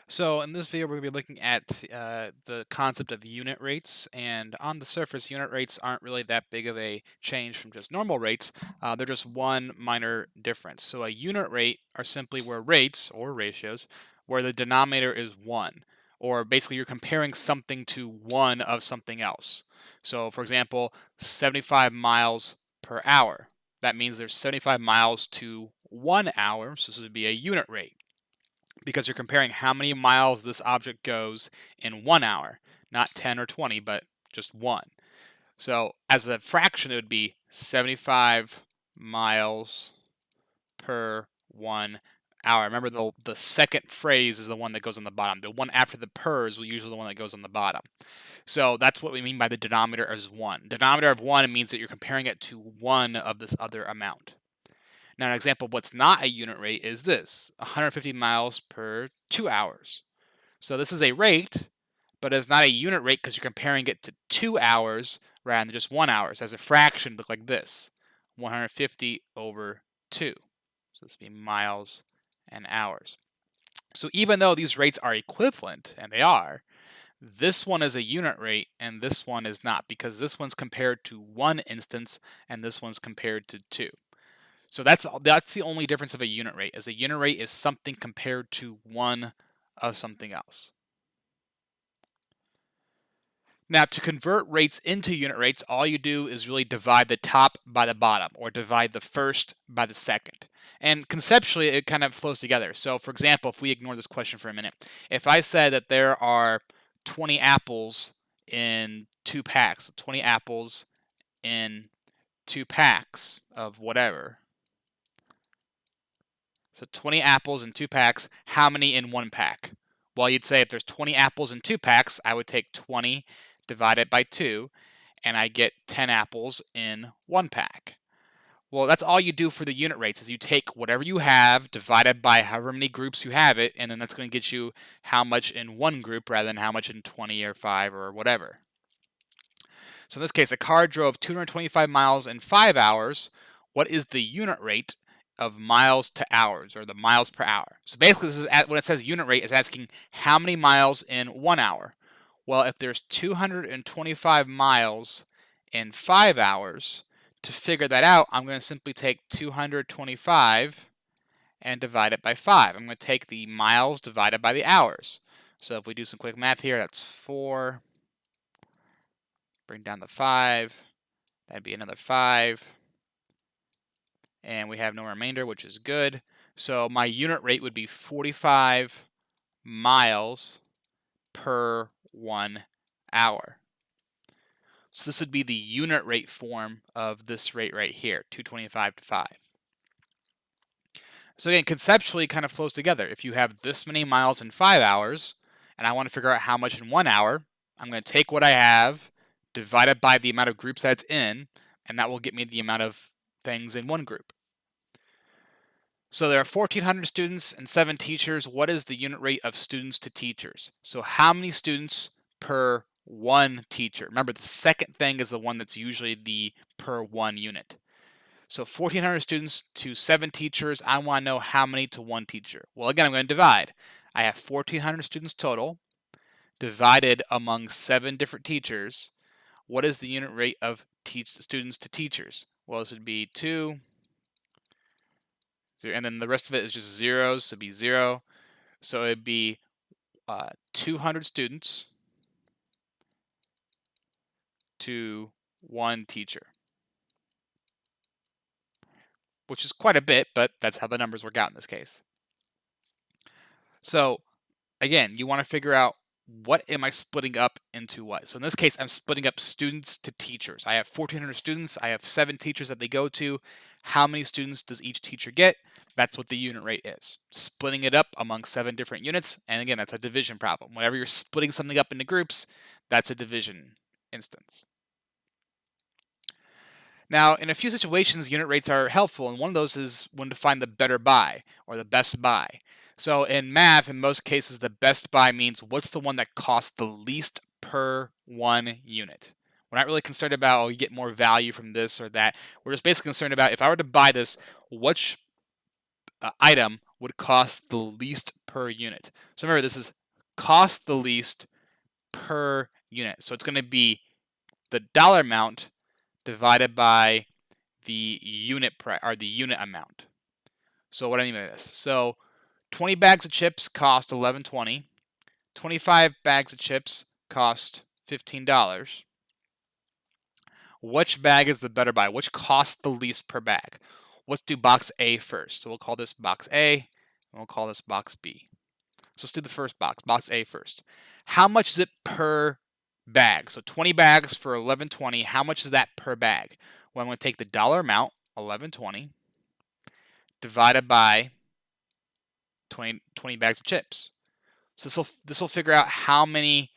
So in this video, we're going to be looking at the concept of unit rates, and on the surface, unit rates aren't really that big of a change from just normal rates. They're just one minor difference. So a unit rate are simply where rates or ratios, where the denominator is one, or basically you're comparing something to one of something else. So for example, 75 miles per hour. That means there's 75 miles to 1 hour, so this would be a unit rate because you're comparing how many miles this object goes in 1 hour, not 10 or 20, but just one. So as a fraction, it would be 75 miles per 1 hour. Remember, the second phrase is the one that goes on the bottom. The one after the per is usually the one that goes on the bottom. So that's what we mean by the denominator as one. Denominator of one means that you're comparing it to one of this other amount. Now, an example of what's not a unit rate is this 150 miles per 2 hours. So this is a rate, but it's not a unit rate because you're comparing it to 2 hours rather than just 1 hour. So as a fraction, look like this 150 over 2. So this would be miles and hours. So even though these rates are equivalent, and they are, this one is a unit rate and this one is not because this one's compared to one instance and this one's compared to two. So that's the only difference of a unit rate. As a unit rate is something compared to one of something else. Now, to convert rates into unit rates, all you do is really divide the top by the bottom, or divide the first by the second. And conceptually, it kind of flows together. So, for example, if we ignore this question for a minute, if I said that there are 20 apples in 2 packs, 20 apples in 2 packs of whatever, so 20 apples in 2 packs, how many in 1 pack? Well, you'd say if there's 20 apples in 2 packs, I would take 20 divided by 2, and I get 10 apples in 1 pack. Well, that's all you do for the unit rates is you take whatever you have divided by however many groups you have it, and then that's going to get you how much in one group rather than how much in 20 or 5 or whatever. So in this case, a car drove 225 miles in 5 hours. What is the unit rate of miles to hours, or the miles per hour? So basically, this is when it says unit rate, is asking how many miles in 1 hour. Well, if there's 225 miles in 5 hours, to figure that out, I'm going to simply take 225 and divide it by 5. I'm going to take the miles divided by the hours. So if we do some quick math here, that's 4. Bring down the 5. That'd be another 5. And we have no remainder, which is good. So my unit rate would be 45 miles per 1 hour. So this would be the unit rate form of this rate right here, 225 to 5. So again, conceptually, it kind of flows together. If you have this many miles in 5 hours, and I want to figure out how much in 1 hour, I'm going to take what I have, divide it by the amount of groups that's in, and that will get me the amount of things in one group. So there are 1,400 students and 7 teachers. What is the unit rate of students to teachers? So how many students per one teacher? Remember, the second thing is the one that's usually the per one unit. So 1,400 students to 7 teachers. I want to know how many to one teacher. Well, again, I'm going to divide. I have 1,400 students total, divided among 7 different teachers. What is the unit rate of students to teachers? Well, this would be 2, and then the rest of it is just zeros, so it'd be 0. So it'd be 200 students to one teacher, which is quite a bit, but that's how the numbers work out in this case. So again, you want to figure out what am I splitting up into what. So in this case, I'm splitting up students to teachers. I have 1,400 students. I have 7 teachers that they go to. How many students does each teacher get? That's what the unit rate is. Splitting it up among 7 different units. And again, that's a division problem. Whenever you're splitting something up into groups, that's a division instance. Now, in a few situations, unit rates are helpful, and one of those is when to find the better buy or the best buy. So in math, in most cases, the best buy means what's the one that costs the least per one unit. We're not really concerned about, oh, you get more value from this or that. We're just basically concerned about if I were to buy this, which item would cost the least per unit. So remember, this is cost the least per unit. So it's going to be the dollar amount divided by the unit price or the unit amount. So what do I mean by this? So 20 bags of chips cost $11.20. 25 bags of chips cost $15. Which bag is the better buy? Which costs the least per bag? Let's do box A first. So we'll call this box A, and we'll call this box B. So let's do the first box A first. How much is it per bag? So 20 bags for $11.20. How much is that per bag? Well, I'm going to take the dollar amount, $11.20, divided by 20 bags of chips. So this will figure out how many,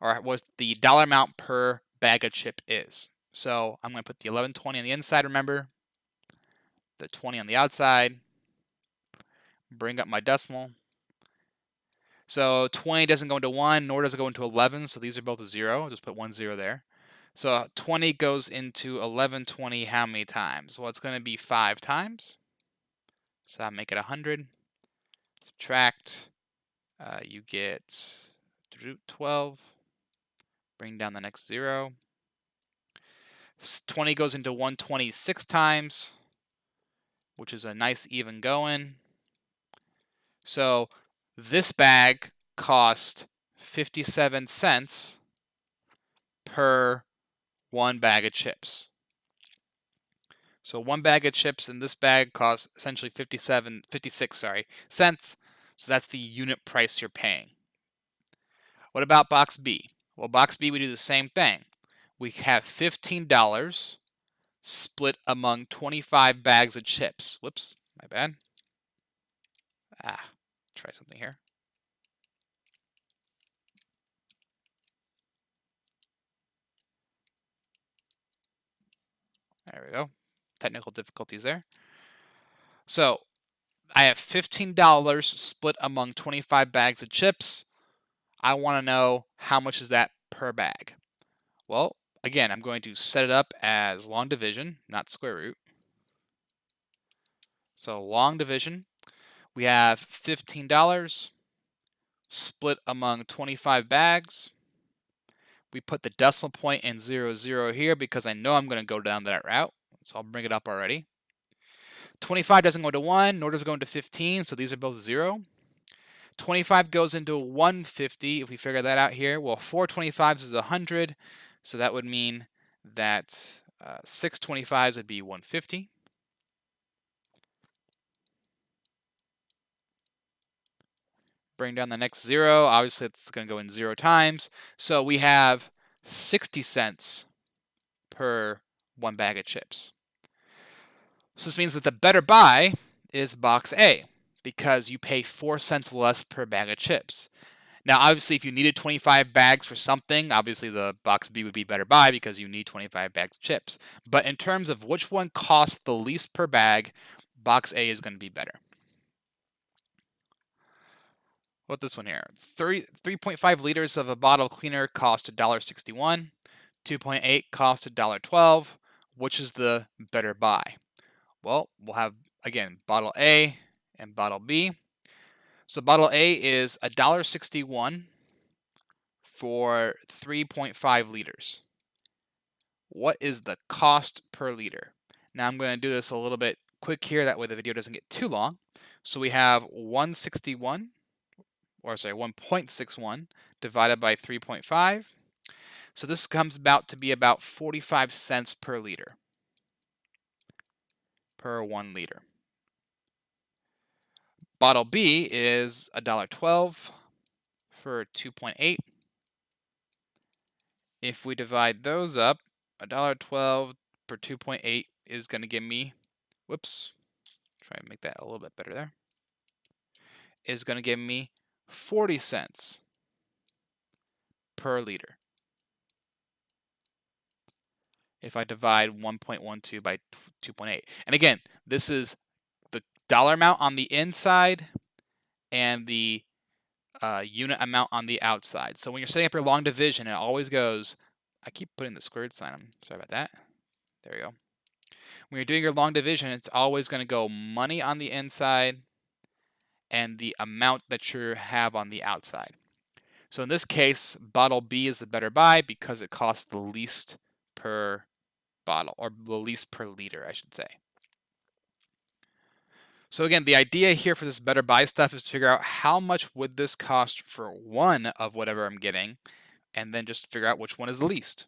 or what the dollar amount per bag of chip is. So I'm going to put the $11.20 on the inside, remember, the 20 on the outside, bring up my decimal. So 20 doesn't go into 1, nor does it go into 11, so these are both 0. I'll just put 1 0 there. So 20 goes into $11.20 how many times? Well, it's going to be 5 times. So I'll make it 100. Subtract. You get 12. Bring down the next 0. 20 goes into 126 times, which is a nice even going. So this bag cost 57 cents per one bag of chips. So one bag of chips in this bag costs essentially 56 cents. So that's the unit price you're paying. What about box B? Well, box B, we do the same thing. We have $15 split among 25 bags of chips. Whoops, my bad. Try something here. There we go. Technical difficulties there. So I have $15 split among 25 bags of chips. I want to know how much is that per bag. Well, again, I'm going to set it up as long division, not square root. So long division, we have $15 split among 25 bags. We put the decimal point in 0, 0 here because I know I'm going to go down that route. So I'll bring it up already. 25 doesn't go into 1, nor does it go into 15, so these are both 0. 25 goes into 150, if we figure that out here. Well, 4 25s is 100, so that would mean that 6 25s would be 150. Bring down the next 0. Obviously, it's going to go in 0 times. So we have 60 cents per one bag of chips. So this means that the better buy is box A because you pay 4 cents less per bag of chips. Now, obviously, if you needed 25 bags for something, obviously the box B would be better buy because you need 25 bags of chips. But in terms of which one costs the least per bag, box A is going to be better. What this one here? 3.5 liters of a bottle cleaner cost $1.61. 2.8 cost $1.12. Which is the better buy? Well, we'll have, again, bottle A and bottle B. So bottle A is $1.61 for 3.5 liters. What is the cost per liter? Now I'm going to do this a little bit quick here, that way the video doesn't get too long. So we have 1.61 divided by 3.5. So this comes about to be about 45 cents per liter, per 1 liter. Bottle B is $1.12 for 2.8. If we divide those up, $1.12 per 2.8 is going to give me, whoops, try and make that a little bit better there, is going to give me 40 cents per liter. If I divide 1.12 by 2.8. And again, this is the dollar amount on the inside and the unit amount on the outside. So when you're setting up your long division, it always goes, I keep putting the squared sign, I'm sorry about that. There we go. When you're doing your long division, it's always going to go money on the inside and the amount that you have on the outside. So in this case, bottle B is the better buy because it costs the least per bottle, or the least per liter, I should say. So again, the idea here for this better buy stuff is to figure out how much would this cost for one of whatever I'm getting, and then just figure out which one is the least.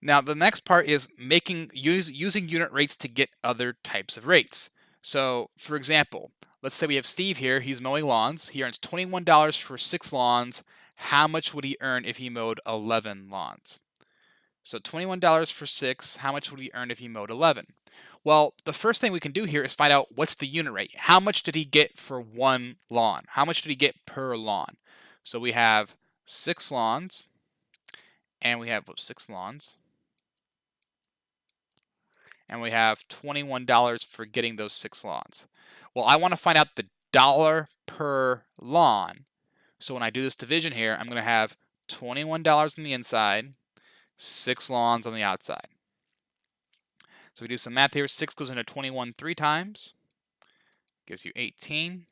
Now the next part is using unit rates to get other types of rates. So for example, let's say we have Steve here, he's mowing lawns. He earns $21 for 6 lawns. How much would he earn if he mowed 11 lawns? So $21 for 6, how much would he earn if he mowed 11? Well, the first thing we can do here is find out what's the unit rate. How much did he get for one lawn? How much did he get per lawn? So we have 6 lawns, and we have 6 lawns, and we have $21 for getting those 6 lawns. Well, I want to find out the dollar per lawn. So when I do this division here, I'm going to have $21 on the inside, 6 lawns on the outside. So we do some math here. 6 goes into 21 3 times. Gives you 18,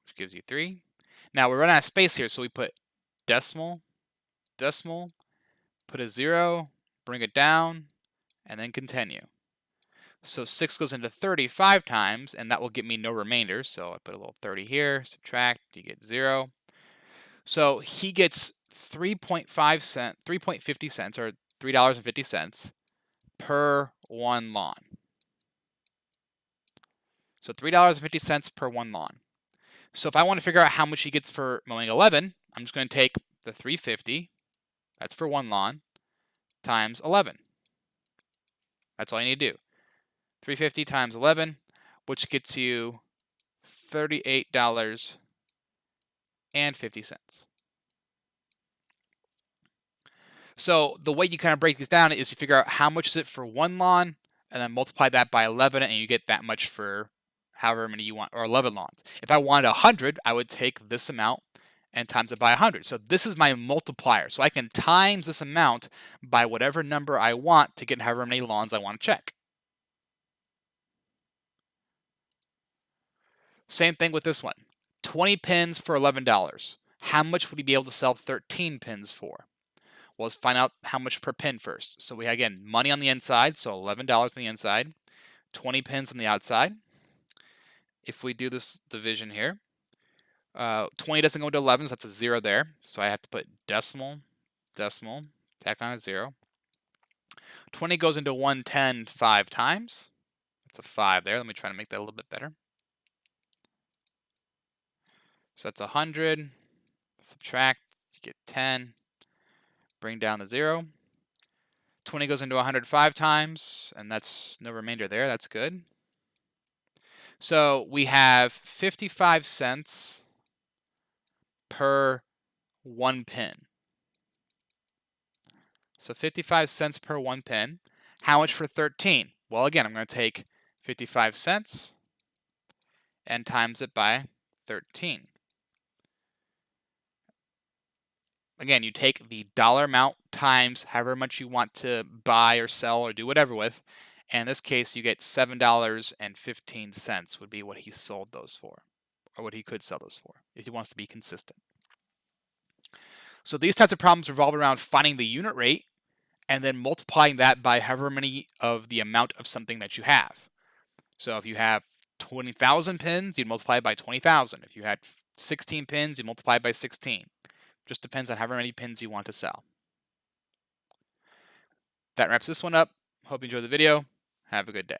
which gives you 3. Now we're running out of space here, so we put decimal, decimal, put a 0, bring it down, and then continue. So 6 goes into 35 times, and that will give me no remainder. So I put a little 30 here, subtract, you get 0. So he gets 3.50 cents, or $3.50 per one lawn. So $3.50 per one lawn. So if I want to figure out how much he gets for mowing 11, I'm just going to take the 350, that's for one lawn, times 11. That's all you need to do. 350 times 11, which gets you $38.50. So the way you kind of break these down is you figure out how much is it for one lawn, and then multiply that by 11, and you get that much for however many you want, or 11 lawns. If I wanted 100, I would take this amount and times it by 100. So this is my multiplier. So I can times this amount by whatever number I want to get however many lawns I want to check. Same thing with this one. 20 pins for $11. How much would he be able to sell 13 pins for? Well, let's find out how much per pin first. So we, again, money on the inside, so $11 on the inside, 20 pins on the outside. If we do this division here, 20 doesn't go into 11, so that's a 0 there. So I have to put decimal, decimal, tack on a 0. 20 goes into 110 5 times. That's a 5 there. Let me try to make that a little bit better. So that's 100. Subtract, you get 10. Bring down the 0. 20 goes into 105 times, and that's no remainder there. That's good. So we have 55 cents per one pin. So 55 cents per one pin. How much for 13? Well, again, I'm going to take 55 cents and times it by 13. Again, you take the dollar amount times however much you want to buy or sell or do whatever with. And in this case, you get $7.15 would be what he sold those for, or what he could sell those for, if he wants to be consistent. So these types of problems revolve around finding the unit rate and then multiplying that by however many of the amount of something that you have. So if you have 20,000 pins, you'd multiply it by 20,000. If you had 16 pins, you multiply it by 16. Just depends on however many pins you want to sell. That wraps this one up. Hope you enjoyed the video. Have a good day.